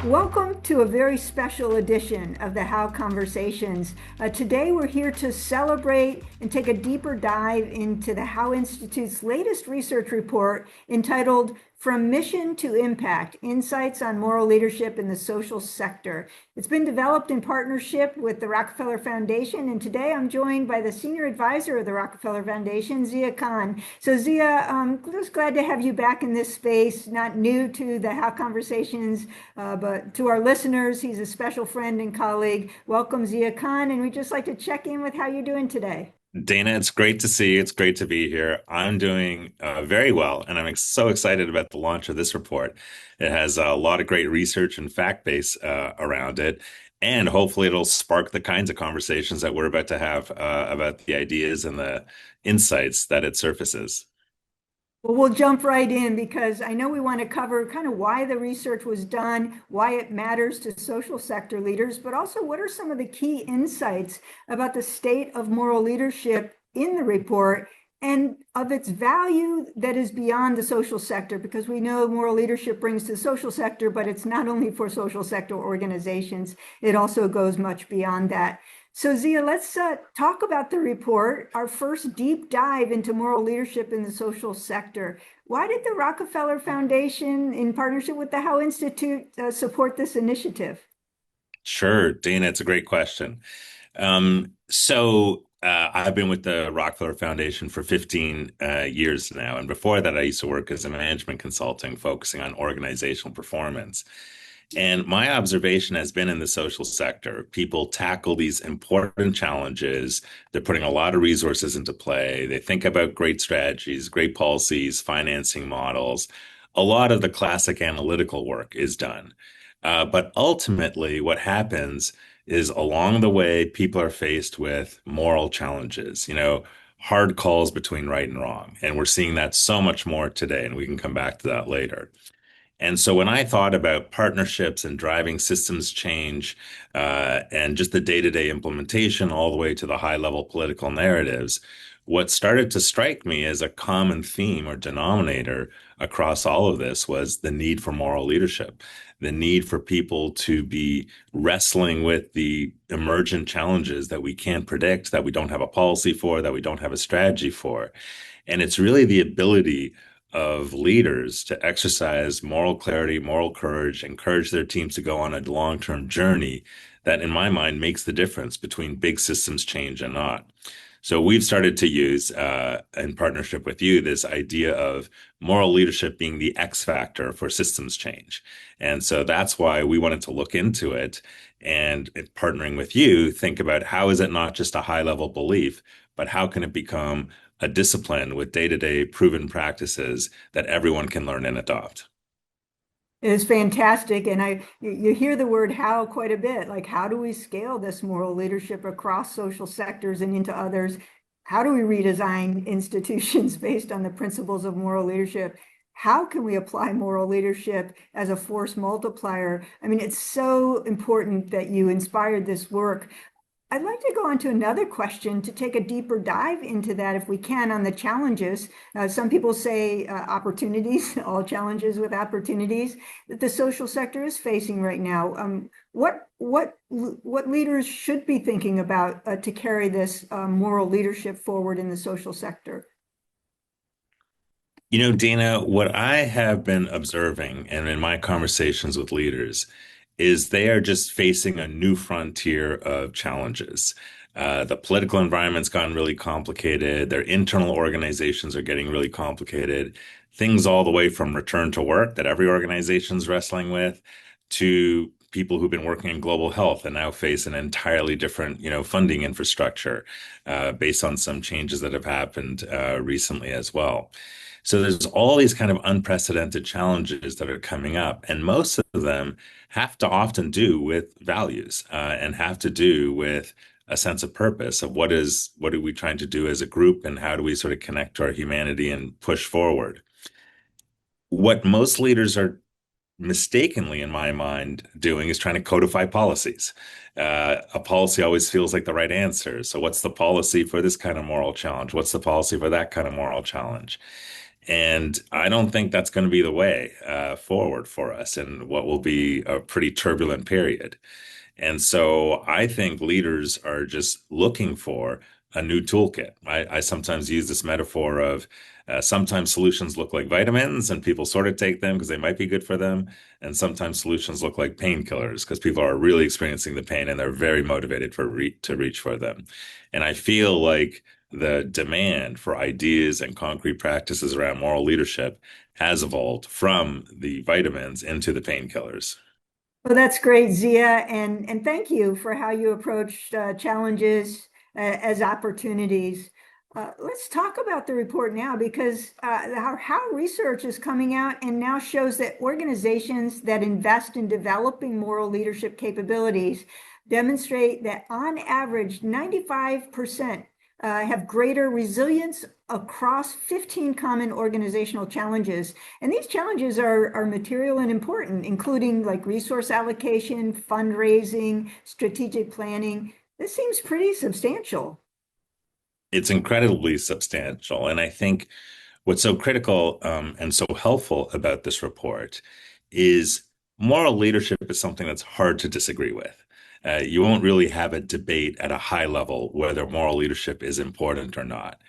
Welcome to a very special edition of the How Conversations. Today we're here to celebrate and take a deeper dive into the How Institute's latest research report entitled From Mission to Impact: Insights on Moral Leadership in the Social Sector. It's been developed in partnership with the Rockefeller Foundation, and today I'm joined by the Senior Advisor of the Rockefeller Foundation, Zia Khan. So Zia, I'm just glad to have you back in this space, not new to the How Conversations, but to our listeners, he's a special friend and colleague. Welcome, Zia Khan, and we'd just like to check in with how you're doing today. Dana, it's great to see you. It's great to be here. I'm doing very well, and I'm so excited about the launch of this report. It has a lot of great research and fact base around it, and hopefully it'll spark the kinds of conversations that we're about to have about the ideas and the insights that it surfaces. Well, we'll jump right in because I know we want to cover kind of why the research was done, why it matters to social sector leaders, but also what are some of the key insights about the state of moral leadership in the report and of its value that is beyond the social sector, because we know moral leadership brings to the social sector, but it's not only for social sector organizations, it also goes much beyond that. So Zia, let's talk about the report, our first deep dive into moral leadership in the social sector. Why did the Rockefeller Foundation, in partnership with the Howe Institute, support this initiative? Sure, Dana, it's a great question. I've been with the Rockefeller Foundation for 15 years now. And before that, I used to work as a management consulting, focusing on organizational performance. And my observation has been in the social sector, people tackle these important challenges. They're putting a lot of resources into play. They think about great strategies, great policies, financing models. A lot of the classic analytical work is done. But ultimately, what happens is along the way, people are faced with moral challenges, hard calls between right and wrong. And we're seeing that so much more today, and we can come back to that later. And so when I thought about partnerships and driving systems change, and just the day-to-day implementation all the way to the high-level political narratives, what started to strike me as a common theme or denominator across all of this was the need for moral leadership, the need for people to be wrestling with the emergent challenges that we can't predict, that we don't have a policy for, that we don't have a strategy for. And it's really the ability of leaders to exercise moral clarity, moral courage, encourage their teams to go on a long-term journey that, in my mind, makes the difference between big systems change and not. So we've started to use, in partnership with you, this idea of moral leadership being the X factor for systems change. And so that's why we wanted to look into it and partnering with you, think about how is it not just a high-level belief, but how can it become a discipline with day-to-day proven practices that everyone can learn and adopt. It is fantastic. And you hear the word how quite a bit, like how do we scale this moral leadership across social sectors and into others? How do we redesign institutions based on the principles of moral leadership? How can we apply moral leadership as a force multiplier? I mean, it's so important that you inspired this work. I'd like to go on to another question to take a deeper dive into that, if we can, on the challenges. Some people say opportunities, all challenges with opportunities that the social sector is facing right now. What leaders should be thinking about to carry this moral leadership forward in the social sector? Dana, what I have been observing and in my conversations with leaders is they are just facing a new frontier of challenges. The political environment's gotten really complicated. Their internal organizations are getting really complicated. Things all the way from return to work that every organization's wrestling with to people who've been working in global health and now face an entirely different, funding infrastructure based on some changes that have happened recently as well. So there's all these kind of unprecedented challenges that are coming up, and most of them have to often do with values and have to do with a sense of purpose of what are we trying to do as a group and how do we sort of connect to our humanity and push forward. What most leaders are mistakenly, in my mind, doing is trying to codify policies. A policy always feels like the right answer. So what's the policy for this kind of moral challenge? What's the policy for that kind of moral challenge? And I don't think that's going to be the way forward for us in what will be a pretty turbulent period. And so I think leaders are just looking for a new toolkit. I sometimes use this metaphor of sometimes solutions look like vitamins and people sort of take them because they might be good for them. And sometimes solutions look like painkillers because people are really experiencing the pain and they're very motivated to reach for them. And I feel like the demand for ideas and concrete practices around moral leadership has evolved from the vitamins into the painkillers. Well, that's great, Zia, and thank you for how you approached challenges as opportunities. Let's talk about the report now because how research is coming out and now shows that organizations that invest in developing moral leadership capabilities demonstrate that on average 95% have greater resilience across 15 common organizational challenges. And these challenges are material and important, including like resource allocation, fundraising, strategic planning. This seems pretty substantial. It's incredibly substantial. And I think what's so critical and so helpful about this report is moral leadership is something that's hard to disagree with. You won't really have a debate at a high level whether moral leadership is important or not.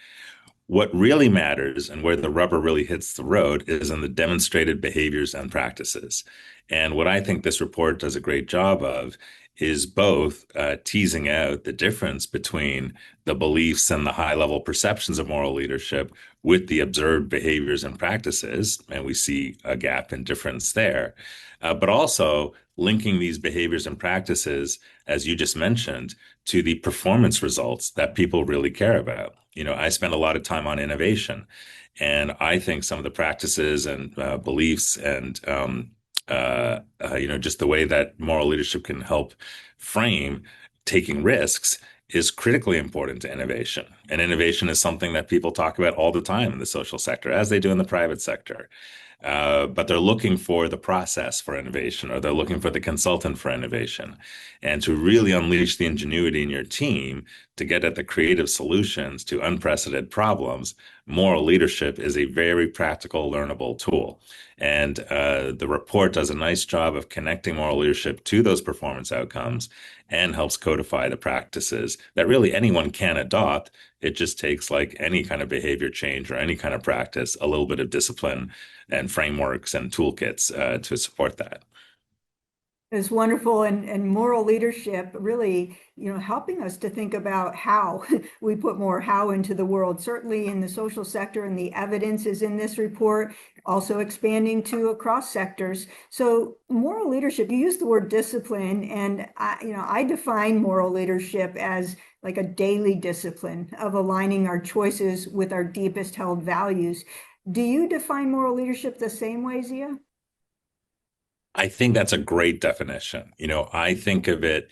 What really matters and where the rubber really hits the road is in the demonstrated behaviors and practices. And what I think this report does a great job of is both teasing out the difference between the beliefs and the high level perceptions of moral leadership with the observed behaviors and practices. And we see a gap in difference there. But also linking these behaviors and practices, as you just mentioned, to the performance results that people really care about. You know, I spend a lot of time on innovation, and I think some of the practices and beliefs and just the way that moral leadership can help frame taking risks is critically important to innovation. And innovation is something that people talk about all the time in the social sector, as they do in the private sector. But they're looking for the process for innovation, or they're looking for the consultant for innovation. And to really unleash the ingenuity in your team to get at the creative solutions to unprecedented problems, moral leadership is a very practical, learnable tool. And the report does a nice job of connecting moral leadership to those performance outcomes and helps codify the practices that really anyone can adopt. It just takes, like any kind of behavior change or any kind of practice, a little bit of discipline and frameworks and toolkits to support that. Is wonderful, and moral leadership really, helping us to think about how we put more how into the world, certainly in the social sector, and the evidence is in this report, also expanding to across sectors. So moral leadership, you use the word discipline, and I define moral leadership as like a daily discipline of aligning our choices with our deepest held values. Do you define moral leadership the same way, Zia? I think that's a great definition. You know, I think of it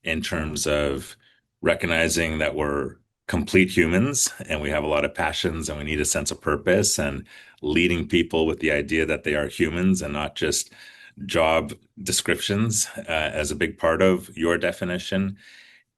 in terms of recognizing that we're complete humans and we have a lot of passions and we need a sense of purpose, and leading people with the idea that they are humans and not just job descriptions as a big part of your definition.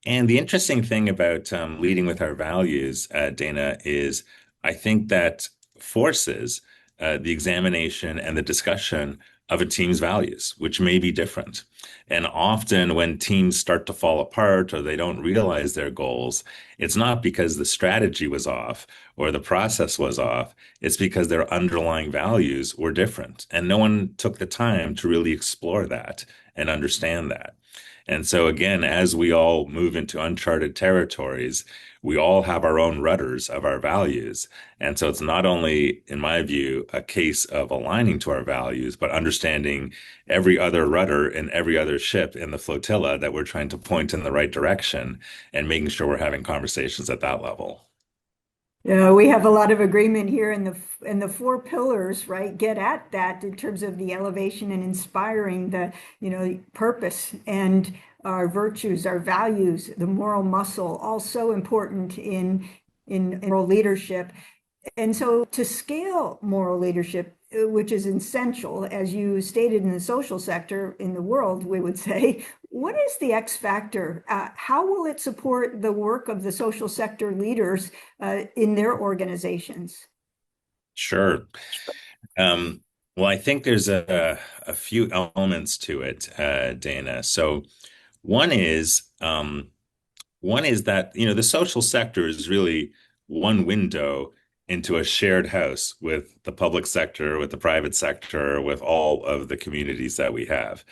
And the interesting thing about leading with our values, Dana, is I think that forces the examination and the discussion of a team's values, which may be different. And often when teams start to fall apart or they don't realize their goals, it's not because the strategy was off or the process was off. It's because their underlying values were different. And no one took the time to really explore that and understand that. And so again, as we all move into uncharted territories, we all have our own rudders of our values. And so it's not only, in my view, a case of aligning to our values, but understanding every other rudder and every other ship in the flotilla that we're trying to point in the right direction and making sure we're having conversations at that level. Yeah, we have a lot of agreement here in the four pillars, right? Get at that in terms of the elevation and inspiring the, purpose and our virtues, our values, the moral muscle, all so important in moral leadership. And so to scale moral leadership, which is essential, as you stated, in the social sector in the world, we would say, what is the X factor? How will it support the work of the social sector leaders in their organizations? Sure. Um, well, I think there's a few elements to it, Dana. So one is one is that, the social sector is really one window into a shared house with the public sector, with the private sector, with all of the communities that we have.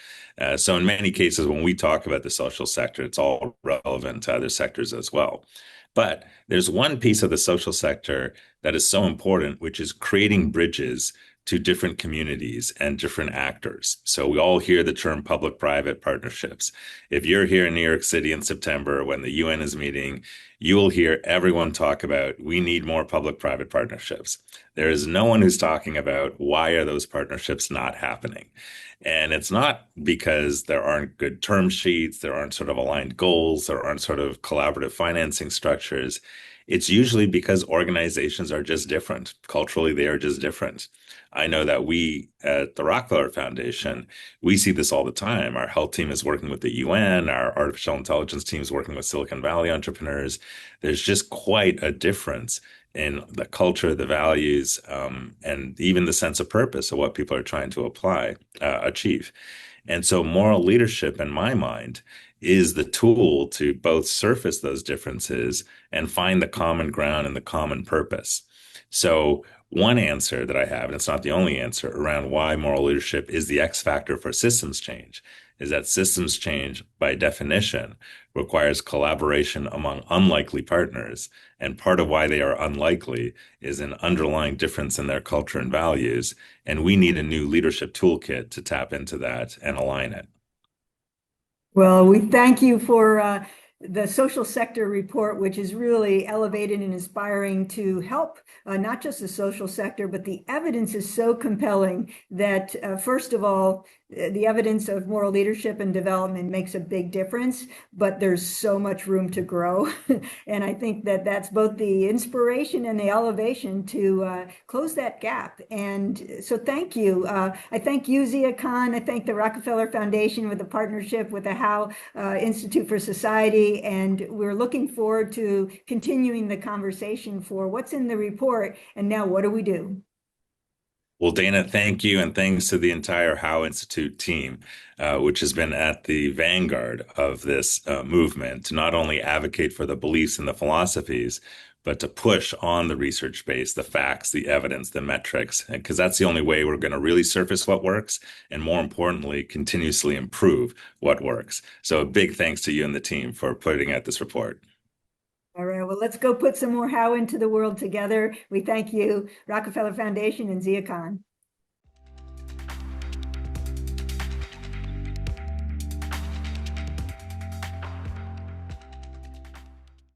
So in many cases, when we talk about the social sector, it's all relevant to other sectors as well. But there's one piece of the social sector that is so important, which is creating bridges to different communities and different actors. So we all hear the term public-private partnerships. If you're here in New York City in September when the UN is meeting, you will hear everyone talk about we need more public-private partnerships. There is no one who's talking about why are those partnerships not happening. And it's not because there aren't good term sheets, there aren't sort of aligned goals, there aren't sort of collaborative financing structures. It's usually because organizations are just different. Culturally, they are just different. I know that we at the Rockefeller Foundation, we see this all the time. Our health team is working with the UN, our artificial intelligence team is working with Silicon Valley entrepreneurs. There's just quite a difference in the culture, the values, and even the sense of purpose of what people are trying to achieve. And so moral leadership, in my mind, is the tool to both surface those differences and find the common ground and the common purpose. So one answer that I have, and it's not the only answer, around why moral leadership is the X factor for systems change, is that systems change, by definition, requires collaboration among unlikely partners. And part of why they are unlikely is an underlying difference in their culture and values. And we need a new leadership toolkit to tap into that and align it. Well, we thank you for the social sector report, which is really elevated and inspiring to help not just the social sector, but the evidence is so compelling that, first of all, the evidence of moral leadership and development makes a big difference, but there's so much room to grow. And I think that that's both the inspiration and the elevation to close that gap. And so thank you. I thank you, Zia Khan. I thank the Rockefeller Foundation with the partnership with the Howe Institute for Society. And we're looking forward to continuing the conversation for what's in the report and now what do we do? Well, Dana, thank you, and thanks to the entire Howe Institute team, which has been at the vanguard of this movement to not only advocate for the beliefs and the philosophies, but to push on the research base, the facts, the evidence, the metrics, because that's the only way we're going to really surface what works, and more importantly, continuously improve what works. So a big thanks to you and the team for putting out this report. All right, well, let's go put some more how into the world together. We thank you, Rockefeller Foundation and Zia Khan.